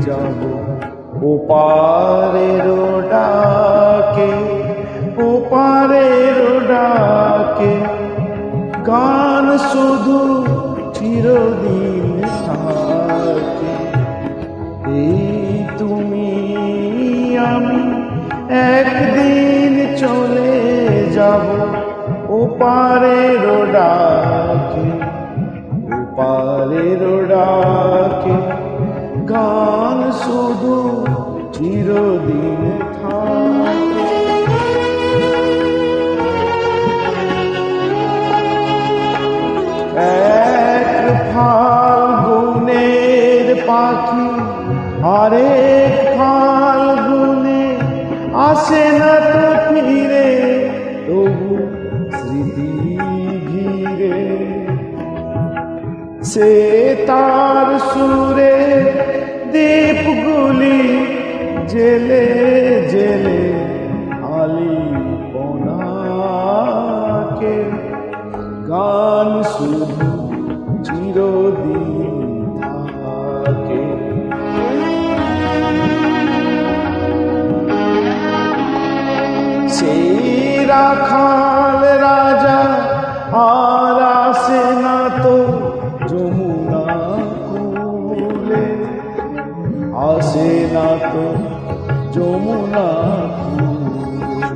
যাব ওপারের ডাকে, ওপারের ডাকে। গান শুধু চিরদিন থাকে। এই তুমি আমি একদিন চলে যাব ওপারের ডাকে, ওপারের ডাকে। গান শুধু চিরদিন থাকে। এক ফাল্গুনের পাখি আরেক ফাল্গুনে আসে না তো ফিরে, তবু স্মৃতি ঘিরে সে তার সুরে দীপগুলি জেলে জেলে আলিপনাকে। গান শুধু চিরদিন থাকে। সেই রাখাল রাজা আর আসে না তো যমুনা কূলে, আসে না তো যমুনা কূলে।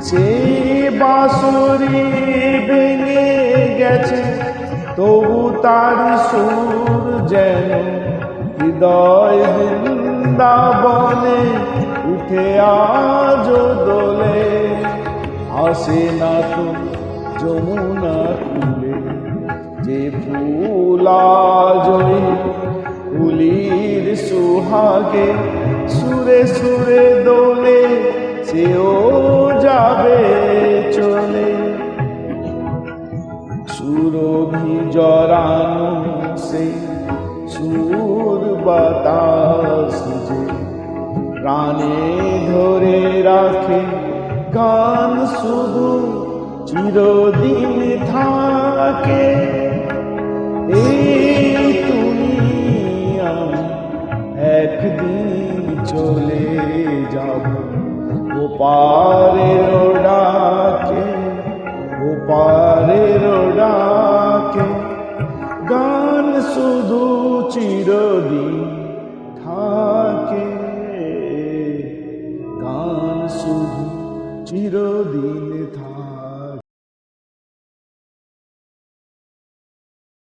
সেই বাঁশরি ভেঙে গেছে, তবু তার সুর যেন হৃদয় বৃন্দাবনে উঠে আজ দোলে। আসে না তো যমুনা কূলে, যে ফুলা জয়ী ফুলির সুহাগে সুরে সুরে দোলে, সেও যাবে চলে। সুরভি জরানো সে সুর বাতাস যে প্রাণে ধরে রাখে, গান শুধু চিরদিন থাকে। এই তুমি আমি একদিন চলে যাব ওপারের ডাকে, ওপারের ডাকে। গান শুধু চিরদিন থাকে, গান শুধু চিরদিন থাকে।